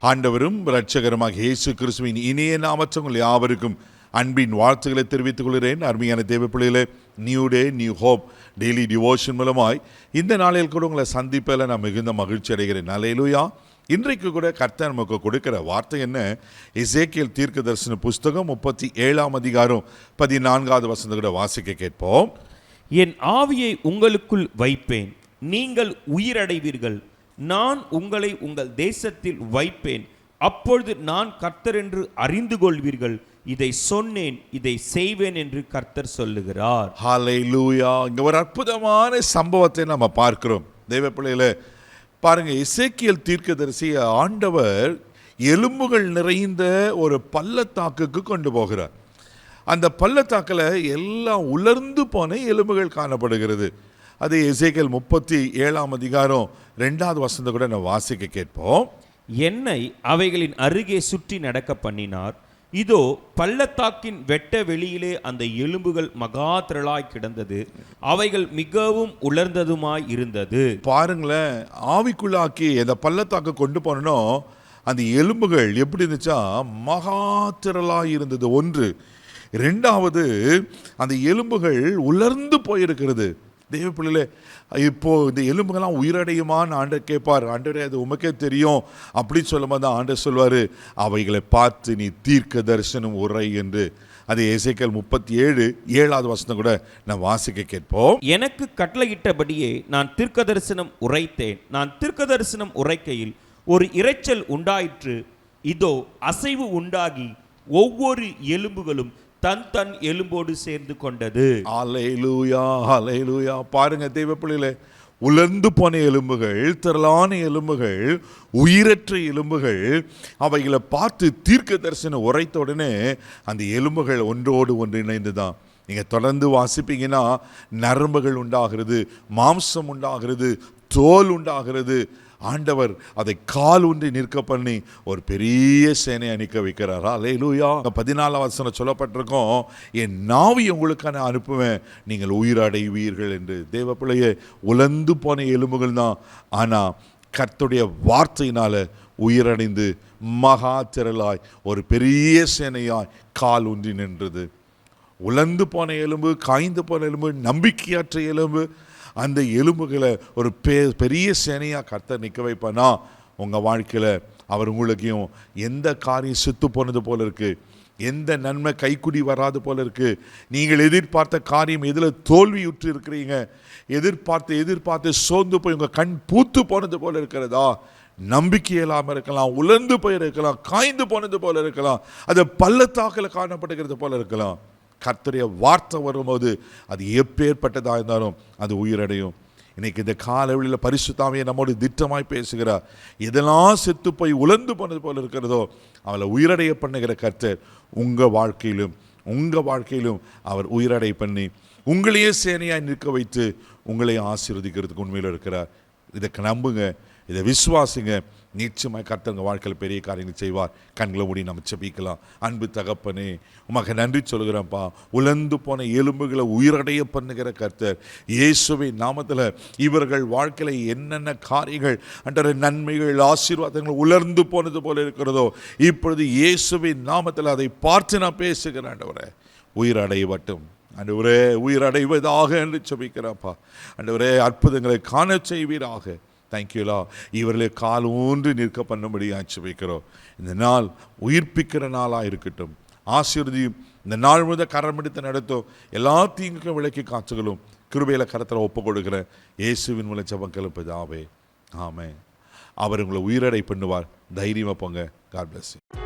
ஆண்டவரும் இரட்சகருமாக இயேசு கிறிஸ்துவின் இனிய நாமத்தில் உங்கள் யாவருக்கும் அன்பின் வாழ்த்துக்களை தெரிவித்துக் கொள்கிறேன். அருமையான தேவ பிள்ளைகளே, new day new hope daily devotion மூலமாய் இந்த நாளில் கூட உங்களை சந்திப்பதில் நான் மிகுந்த மகிழ்ச்சி அடைகிறேன். அல்லேலூயா. இன்றைக்கு கூட கர்த்தர் நமக்கு கொடுக்கிற வார்த்தை என்ன? எசேக்கியேல் தீர்க்கதரிசன புஸ்தகம் 37ஆம் அதிகாரம் 14வது வசனத்தை கூட வாசிக்க கேட்போம். என் ஆவியை உங்களுக்குள் வைப்பேன், நீங்கள் உயிரடைவீர்கள். நான் உங்களை உங்கள் தேசத்தில் வைப்பேன், அப்பொழுது நான் கர்த்தர் என்று அறிந்து கொள்வீர்கள். இதை சொன்னேன், இதை செய்வேன் என்று கர்த்தர் சொல்லுகிறார். ஹல்லேலூயா. இங்க ஒரு அற்புதமான சம்பவத்தை நம்ம பார்க்கிறோம். தேவ பிள்ளைகளே, பாருங்க, எசேக்கியேல் தீர்க்கதரிசி ஆண்டவர் எலும்புகள் நிறைந்த ஒரு பள்ளத்தாக்குக்கு கொண்டு போகிறார். அந்த பள்ளத்தாக்கில் எல்லாம் உலர்ந்து போன எலும்புகள் காணப்படுகிறது. அது எசேக்கியேல் 37ஆம் அதிகாரம் 2வது வசனத்தை கூட நான் வாசிக்க கேட்போம். என்னை அவைகளின் அருகே சுற்றி நடக்க பண்ணினார். இதோ பள்ளத்தாக்கின் வெட்ட வெளியிலே அந்த எலும்புகள் மகா திரளாய் கிடந்தது, அவைகள் மிகவும் உலர்ந்ததுமாய் இருந்தது. பாருங்களேன், ஆவிக்குள்ளாக்கி அந்த பள்ளத்தாக்கு கொண்டு போனோம். அந்த எலும்புகள் எப்படி இருந்துச்சா? மகா திரளாய் இருந்தது. ஒன்று. ரெண்டாவது, அந்த எலும்புகள் உலர்ந்து போயிருக்கிறது. தேவ பிள்ளைகளே, இப்போ இந்த எலும்புகள்லாம் உயிரடையுமான்னு ஆண்டவர் கேட்பார். ஆண்டவரே, அது உமக்கே தெரியும் அப்படின்னு சொல்லும் போது தான் ஆண்டவர் சொல்வார், அவைகளை பார்த்து நீ தீர்க்க தரிசனம் உரை என்று. அது எசேக்கியேல் 37:7வது வசனம் கூட நான் வாசிக்க கேட்போம். எனக்கு கட்டளையிட்டபடியே நான் தீர்க்க தரிசனம் உரைத்தேன். நான் தீர்க்க தரிசனம் உரைக்கையில் ஒரு இரைச்சல் உண்டாயிற்று. இதோ அசைவு உண்டாகி ஒவ்வொரு எலும்புகளும் தன் தன் எலும்போடு சேர்ந்து கொண்டது. அல்லேலூயா, அல்லேலூயா. பாருங்க தேவ பிள்ளைகளே, உலர்ந்து போன எலும்புகள், திரளான எலும்புகள், உயிரற்ற எலும்புகள், அவைகளை பார்த்து தீர்க்க தரிசனம் உரைத்த உடனே அந்த எலும்புகள் ஒன்றோடு ஒன்று இணைந்துதான். நீங்கள் தொடர்ந்து வாசிப்பீங்கன்னா நரம்புகள் உண்டாகிறது, மாம்சம் உண்டாகிறது, தோல் உண்டாகிறது. ஆண்டவர் அதை கால் ஊன்றி நிற்க பண்ணி ஒரு பெரிய சேனை அணிக்க வைக்கிறாரா. அல்லேலூயா. 14வது வசனம் சொல்லப்பட்டிருக்கோம், என் நாவி உங்களுக்கு நான் அனுப்புவேன், நீங்கள் உயிரடைவீர்கள் என்று. தேவ பிள்ளையே, உலர்ந்து போன எலும்புகள் தான், ஆனால் கர்த்தருடைய வார்த்தையினால உயிரடைந்து மகா திரளாய் ஒரு பெரிய சேனையாய் கால் ஊன்றி நின்றது. உலர்ந்து போன எலும்பு, காய்ந்து போன எலும்பு, நம்பிக்கையற்ற எலும்பு, அந்த எலும்புகளை ஒரு பெரிய சேனையாக கர்த்தர் நிற்க வைப்பானா உங்கள் வாழ்க்கையில். அவர் உங்களுக்கையும் எந்த காரியம் செத்து போனது போல இருக்குது, எந்த நன்மை கைக்குடி வராது போல இருக்குது, நீங்கள் எதிர்பார்த்த காரியம் எதில் தோல்வியுற்று இருக்கிறீங்க, எதிர்பார்த்து சோர்ந்து போய் உங்கள் கண் பூத்து போனது போல இருக்கிறதா, நம்பிக்கை இல்லாமல் இருக்கலாம், உலர்ந்து போயிருக்கலாம், காய்ந்து போனது போல இருக்கலாம், அது பள்ளத்தாக்கில் காணப்படுகிறது போல இருக்கலாம். கர்த்தருடைய வார்த்தை வரும்போது அது எப்பேற்பட்டதாக இருந்தாலும் அது உயிரடையும். இன்னைக்கு இந்த காலவெளியில் பரிசுத்த ஆவியை நம்மோடு திட்டமாய் பேசுகிறார். எதெல்லாம் செத்து போய் உலர்ந்து போனது போல இருக்கிறதோ அவளை உயிரடைய பண்ணுகிற கர்த்தர் உங்கள் வாழ்க்கையிலும் அவர் உயிரடை பண்ணி உங்களையே சேனையாய் நிற்க வைத்து உங்களை ஆசீர்வதிக்கிறதுக்கு உண்மையில் இருக்கிறார். இதை நம்புங்க, இதை விசுவாசிங்க. நிச்சயமாய் கர்த்தர் உங்கள் வாழ்க்கையில் பெரிய காரியங்கள் செய்வார். கண்களை மூடி நம்ம ஜெபிக்கலாம். அன்பு தகப்பனே, உமக்கு நன்றி சொல்கிறேன்ப்பா. உலர்ந்து போன எலும்புகளை உயிரடைய பண்ணுகிற கர்த்தர் இயேசுவின் நாமத்தில் இவர்கள் வாழ்க்கையில் என்னென்ன காரியங்கள் அன்ற நன்மைகள் ஆசீர்வாதங்கள் உலர்ந்து போனது போல இருக்கிறதோ இப்பொழுது இயேசுவின் நாமத்தில் அதை பார்த்து நான் பேசுகிறேன். ஆண்டவரே, உயிரடையவட்டும். ஆண்டவரே, உயிரடைவதாக என்று ஜெபிக்கிறேன்ப்பா. ஆண்டவரே, அற்புதங்களை காண செய்வீராக. தேங்க்யூலா. இவர்களை கால் ஊன்றி நிற்க பண்ணும்படி ஆட்சி வைக்கிறோம். இந்த நாள் உயிர்ப்பிக்கிற நாளாக இருக்கட்டும். ஆசீர்வதியும். இந்த நாள் முழுவதும் கரம் எடுத்து நடத்தும். எல்லா தீங்குக்கும் விலக்கி காற்றுகளும் கிருபையில கரத்தில் ஒப்புக் கொடுக்கிறேன். இயேசுவின் மூலம் ஜெபங்கள் பிதாவே, ஆமென். அவர் உங்களை உயிரடை பண்ணுவார். தைரியமாக போங்க. God bless you.